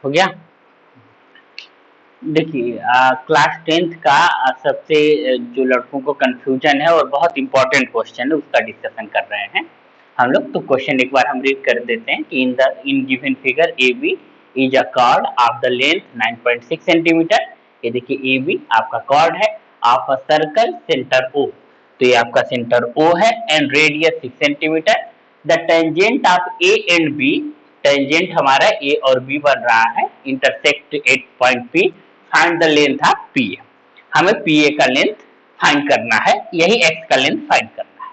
हो गया। देखिए क्लास 10th का सबसे जो लड़कों को कंफ्यूजन है और बहुत इंपॉर्टेंट क्वेश्चन है उसका डिस्कशन कर रहे हैं हम लोग। तो क्वेश्चन एक बार हम रीड कर देते हैं कि in given figure A B is a chord of the length 9.6 centimetre. ये देखिए ए बी आपका कॉर्ड है of a circle centre O, तो ये आपका सेंटर ओ है and radius 6 centimetre. The tangent of A and B, tangent हमारा A और बी बन रहा है, intersect at point P, find the length of P A. हमें पी ए का लेंथ फाइंड करना है, यही एक्स का लेंथ फाइंड करना है।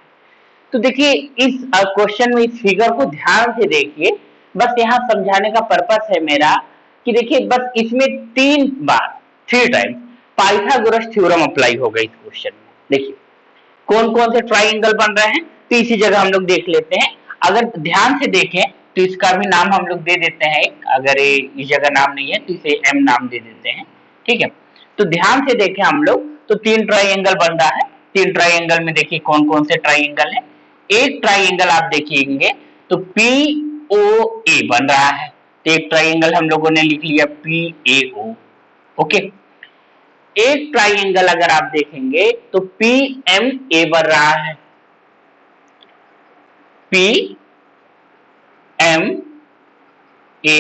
तो देखिए इस क्वेश्चन में इस फिगर को ध्यान से देखिए, बस यहाँ समझाने का पर्पस है मेरा कि देखिए बस इसमें 3 बार 3 टाइम पाइथागोरस थ्योरम अप्लाई होगा इस क्वेश्चन में। देखिए कौन कौन से ट्राइंगल बन रहे हैं, तो इसी जगह हम लोग देख लेते हैं। अगर ध्यान से देखें तो इसका भी नाम हम लोग दे देते हैं, अगर इस जगह नाम नहीं है तो इसे एम नाम दे देते हैं, ठीक है। तो ध्यान से देखें हम लोग, तो 3 ट्राइंगल बन रहा है। 3 ट्राइंगल में देखिए कौन कौन से ट्राइंगल है। एक ट्राइंगल आप देखिएंगे तो पी ओ ए बन रहा है, तो एक ट्राइंगल हम लोगों ने लिख लिया पी ए ओ, ओके। एक ट्राइंगल अगर आप देखेंगे तो पी एम ए बन रहा है, पी एम ए।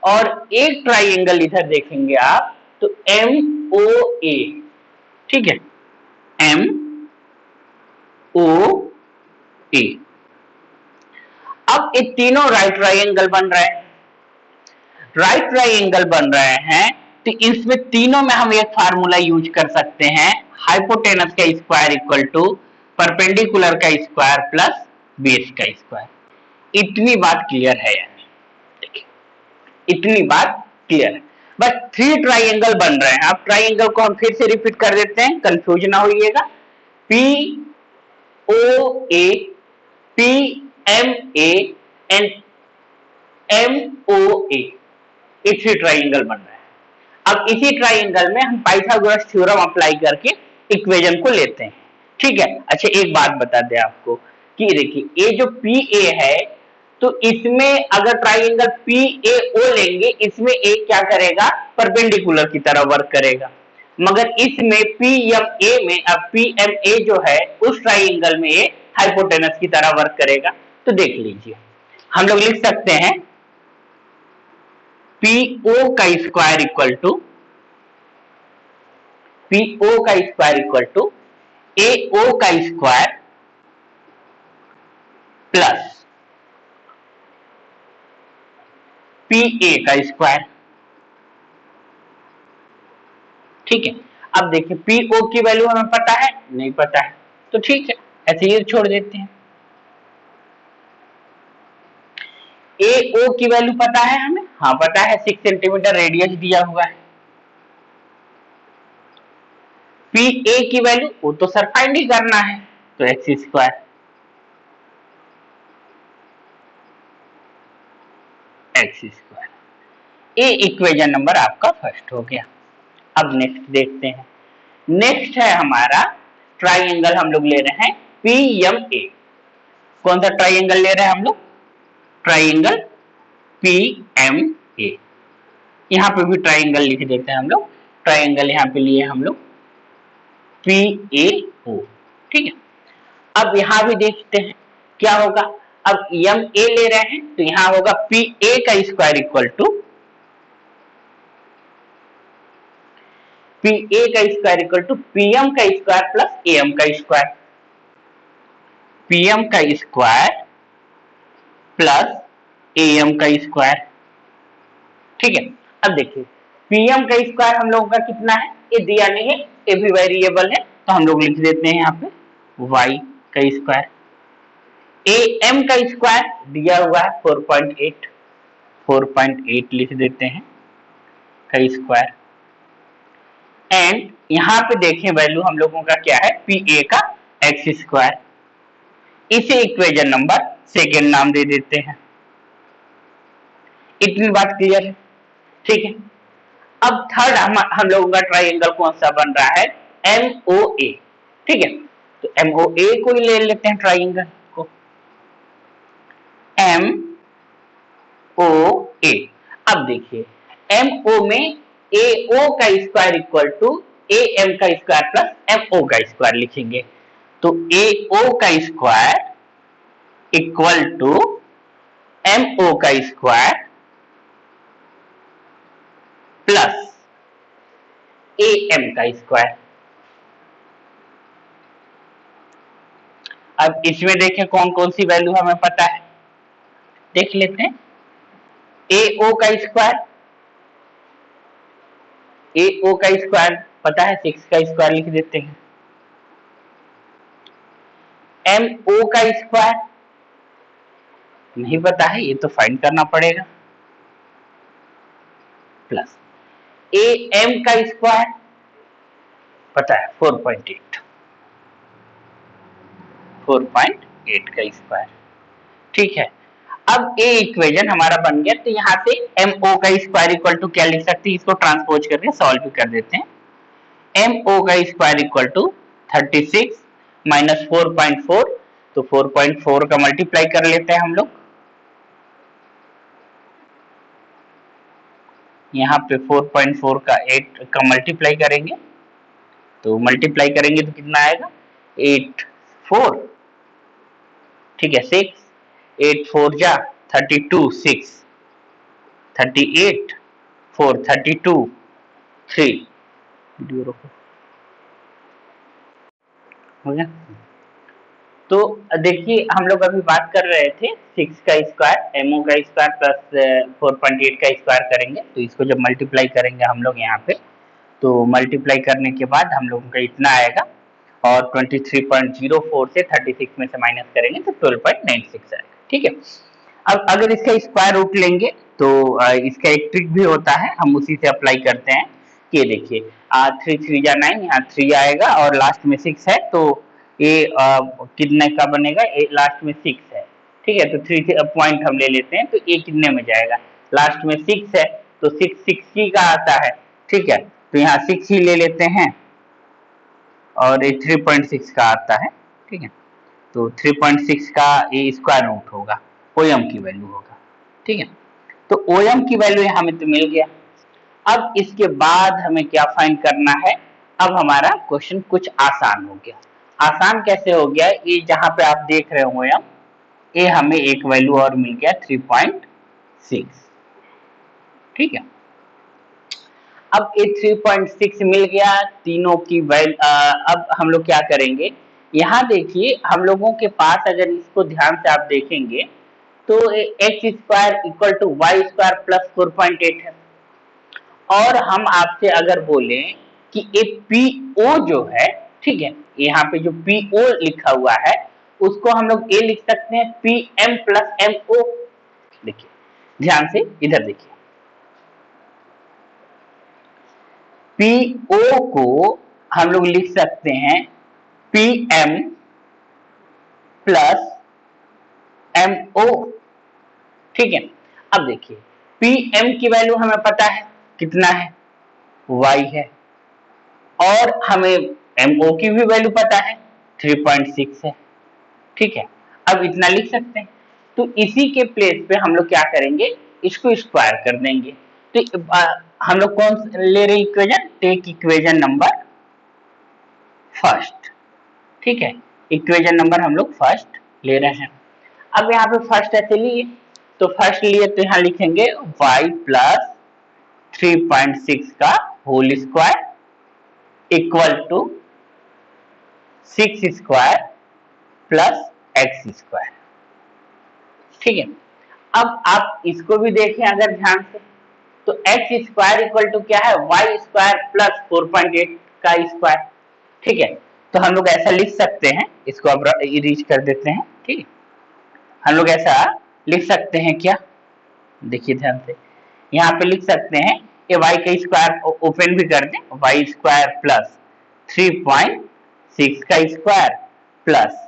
और एक ट्राइंगल इधर देखेंगे आप तो एम ओ ए, ठीक है, एम ओ ए। अब ये तीनों राइट ट्राइंगल बन रहे हैं, राइट ट्राइंगल बन रहे हैं, तो इसमें तीनों में हम एक फार्मूला यूज कर सकते हैं, हाइपोटेनस का स्क्वायर इक्वल टू परपेंडिकुलर का स्क्वायर प्लस बेस का स्क्वायर। इतनी बात क्लियर है यार, देखिए इतनी बात क्लियर है। बस 3 ट्राइंगल बन रहे हैं। अब ट्राइंगल को हम फिर से रिपीट कर देते हैं, कंफ्यूज ना होइएगा। P O A, P M A and M O A, ये 3 ट्राइंगल बन रहे हैं। अब इसी ट्राइंगल में हम पाइथागोरस थ्योरम अप्लाई करके इक्वेशन को लेते हैं, ठीक है। अच्छा एक बात बता दें आपको कि देखिए ये जो पी ए है, तो इसमें अगर ट्राइंगल पी ए ओ लेंगे, इसमें ए क्या करेगा, परपेंडिकुलर की तरह वर्क करेगा। मगर इसमें पी एम ए में, अब पी एम ए जो है उस ट्राइंगल में ये हाइपोटेनस की तरह वर्क करेगा। तो देख लीजिए हम लोग लिख सकते हैं पी ओ का square equal to, P O का square equal to A O का स्क्वायर प्लस पी ए का स्क्वायर, ठीक है। अब देखिए पी ओ की वैल्यू हमें पता है, नहीं पता है, तो ठीक है ऐसे ही छोड़ देते हैं। ए ओ की वैल्यू पता है हमें, हाँ पता है, 6 सेंटीमीटर रेडियस दिया हुआ है। पी ए की वैल्यू वो तो सर फाइंड ही करना है, तो एक्स स्क्वायर, एक्स स्क्वायर। ए इक्वेशन नंबर आपका फर्स्ट हो गया। अब नेक्स्ट देखते हैं। नेक्स्ट है हमारा ट्राइंगल, हम लोग ले रहे हैं पी एम ए। कौन सा ट्राइंगल ले रहे हैं हम लोग, ट्राइंगल पी एम ए। यहाँ पे भी ट्राइंगल लिख देते हैं हम लोग, ट्राइंगल यहाँ पे लिए हम लोग पी ए ओ, ठीक है। अब यहाँ भी देखते हैं क्या होगा। अब एम ए ले रहे हैं तो यहाँ होगा पी ए का square equal to, P A का square equal to P M का स्क्वायर प्लस ए एम का स्क्वायर, पी एम का स्क्वायर प्लस ए एम का स्क्वायर, ठीक है। अब देखिए पीएम का स्क्वायर हम लोगों का कितना है, ये दिया नहीं है, ये भी वेरिएबल है, तो हम लोग लिख देते हैं यहाँ पे y का स्क्वायर। ए एम का स्क्वायर दिया हुआ है 4.8, 4.8 लिख देते हैं का स्क्वायर। एंड यहाँ पे देखें वैल्यू हम लोगों का क्या है, पी ए का एक्स स्क्वायर। इसे इक्वेशन नंबर सेकेंड नाम दे देते हैं। इतनी बात क्लियर है, ठीक है। अब थर्ड हम लोगों का ट्राइंगल कौन सा बन रहा है, एम ओ ए, ठीक है। तो एम ओ ए को ही ले लेते हैं ट्राइंगल को, एम ओ ए। अब देखिए एम ओ में ए ओ का square equal to A M का स्क्वायर प्लस एम ओ का स्क्वायर लिखेंगे। तो ए ओ का square equal to M O का स्क्वायर प्लस ए एम का स्क्वायर। अब इसमें देखें कौन कौन सी वैल्यू हमें पता है, देख लेते हैं। ए ओ का स्क्वायर, ए ओ का स्क्वायर पता है 6 का स्क्वायर लिख देते हैं। एम ओ का स्क्वायर नहीं पता है, ये तो फाइंड करना पड़ेगा, प्लस ए एम का स्क्वायर पता है 4.8 का स्क्वायर। ठीक है, अब ए इक्वेशन हमारा बन गया। तो यहाँ से एम ओ का स्क्वायर इक्वल टू क्या लिख सकते हैं, इसको ट्रांसपोज करके सॉल्व भी कर देते हैं। एम ओ का स्क्वायर इक्वल टू 36 माइनस 4.4, तो 4.4 का मल्टीप्लाई कर लेते हैं हम लोग। यहाँ पे 4.4 का 8 का मल्टीप्लाई करेंगे, तो मल्टीप्लाई करेंगे तो कितना आएगा 8 4, ठीक है 6, 8 4 जा 32, 6 38 4 32 3, वीडियो रोको, हो गया। तो देखिए हम लोग अभी बात कर रहे थे 6 का स्क्वायर एमओ का स्क्वायर प्लस 4.8 का स्क्वायर करेंगे, तो इसको जब मल्टीप्लाई करेंगे हम लोग यहाँ पे, तो मल्टीप्लाई करने के बाद हम लोगों का इतना आएगा, और 23.04 से 36 में से माइनस करेंगे तो 12.96 आएगा। ठीक है, अब अगर इसका स्क्वायर रूट लेंगे तो इसका एक ट्रिक भी होता है, हम उसी से अप्लाई करते हैं। कि देखिए 3 3 जा 9, यहाँ 3 आएगा और लास्ट में 6 है, तो ये कितने का बनेगा, ये लास्ट में 6 है। ठीक है, तो 3 पॉइंट हम ले लेते हैं, तो ये कितने में जाएगा, लास्ट में 6 है तो 6 60 का आता है। ठीक है, तो यहाँ 6 ही ले लेते हैं, और ये 3.6 का आता है। ठीक है, तो 3.6 का ये स्क्वायर रूट होगा, ओएम की वैल्यू होगा। ठीक है, तो ओएम की वैल्यू हमें तो मिल गया। अब इसके बाद हमें क्या फाइंड करना है, अब हमारा क्वेश्चन कुछ आसान हो गया। आसान कैसे हो गया, ये जहां पे आप देख रहे हो ओएम, ये हमें एक वैल्यू और मिल गया 3.6। ठीक है, अब ये 3.6 मिल गया तीनों की वैल्यू। अब हम लोग क्या करेंगे, यहाँ देखिए हम लोगों के पास अगर इसको ध्यान से आप देखेंगे तो X square equal to Y square plus 4.8 है, और हम आपसे अगर बोले कि ये पी ओ जो है, ठीक है, यहाँ पे जो पी ओ लिखा हुआ है उसको हम लोग ए लिख सकते हैं P M plus M O. देखिए ध्यान से इधर देखिए, पी ओ को हम लोग लिख सकते हैं P M plus M O. ठीक है, अब देखिए पी एम की वैल्यू हमें पता है कितना है, y है, और हमें एम ओ की भी वैल्यू पता है 3.6 है। ठीक है, अब इतना लिख सकते हैं, तो इसी के प्लेस पे हम लोग क्या करेंगे, इसको स्क्वायर कर देंगे। तो हम लोग कौन ले रहे equation, take equation number first. ठीक है, इक्वेशन नंबर हम लोग फर्स्ट ले रहे हैं। अब यहाँ पे फर्स्ट ऐसे लिए, तो फर्स्ट लिए तो यहाँ लिखेंगे y प्लस 3.6 का whole square equal to 6 square plus x square. ठीक है, अब आप इसको भी देखें अगर ध्यान से, तो एक्स स्क्वायर इक्वल टू क्या है, वाई स्क्वायर प्लस 4.8 का स्क्वायर। ठीक है, तो हम लोग ऐसा लिख सकते हैं, इसको अब इरेज कर देते हैं। ठीक है, हम लोग ऐसा लिख सकते हैं क्या, देखिए ध्यान से, यहाँ पे लिख सकते हैं कि y का स्क्वायर ओपन भी कर दें, वाई स्क्वायर प्लस 3.6 का square plus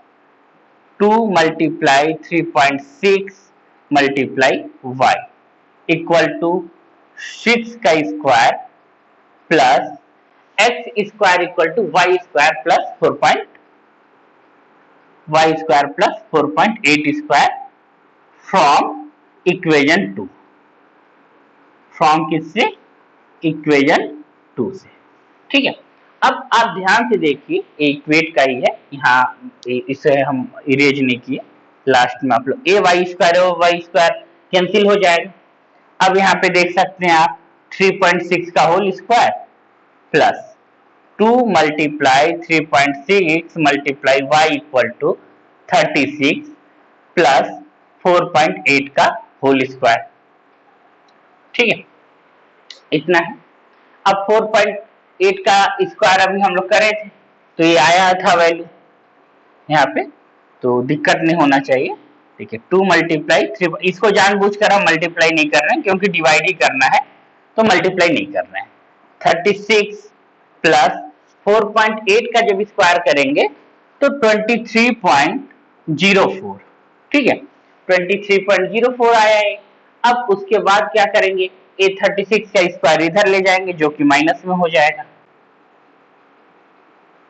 2 multiply 3.6 multiply y equal to 6 का square plus x square equal to Y square plus 4.8 square from equation 2। From किससे, इक्वेशन 2 से। ठीक है, अब आप ध्यान से देखिए, इक्वेट का ही है, यहाँ इसे हम इरेज नहीं किए, लास्ट में आप लोग ए वाई स्क्वायर और वाई स्क्वायर कैंसिल हो जाएगा। अब यहाँ पे देख सकते हैं आप 3.6 का whole square plus 2 multiply 3.6 multiply y equal to 36 plus 4.8 का होल स्क्वायर। ठीक है, इतना है। अब 4.8 का स्क्वायर अभी हम लोग करे थे, तो ये आया था वैल्यू यहाँ पे, तो दिक्कत नहीं होना चाहिए। ठीक है, 2 मल्टीप्लाई 3, इसको जानबूझकर हम मल्टीप्लाई नहीं कर रहे हैं क्योंकि डिवाइड ही करना है, तो मल्टीप्लाई नहीं कर रहे हैं। 36 प्लस 4.8 का जब स्क्वायर करेंगे तो 23.04। ठीक है, 23.04 आया है। अब उसके बाद क्या करेंगे, ये 36 का स्क्वायर इधर ले जाएंगे जो कि माइनस में हो जाएगा।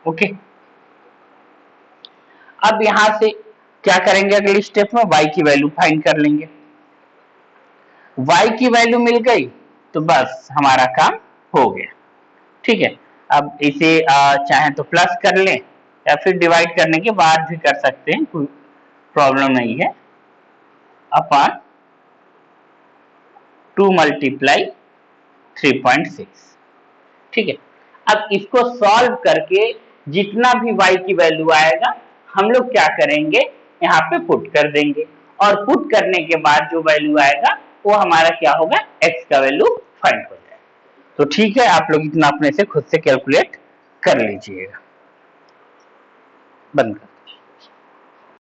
ओके, अब यहां से क्या करेंगे, अगले स्टेप में y की वैल्यू फाइंड कर लेंगे। y की वैल्यू मिल गई तो बस हमारा काम हो गया। ठीक है, अब इसे चाहे तो प्लस कर लें या फिर डिवाइड करने के बाद भी कर सकते हैं, कोई प्रॉब्लम नहीं है। Upon 2 multiply 3.6। ठीक है, अब इसको सॉल्व करके जितना भी y की वैल्यू आएगा हम लोग क्या करेंगे, यहाँ पे पुट कर देंगे, और पुट करने के बाद जो वैल्यू आएगा वो हमारा क्या होगा, x का वैल्यू फाइंड हो जाएगा। तो ठीक है, आप लोग इतना अपने से खुद से कैलकुलेट कर लीजिएगा। बंद कर।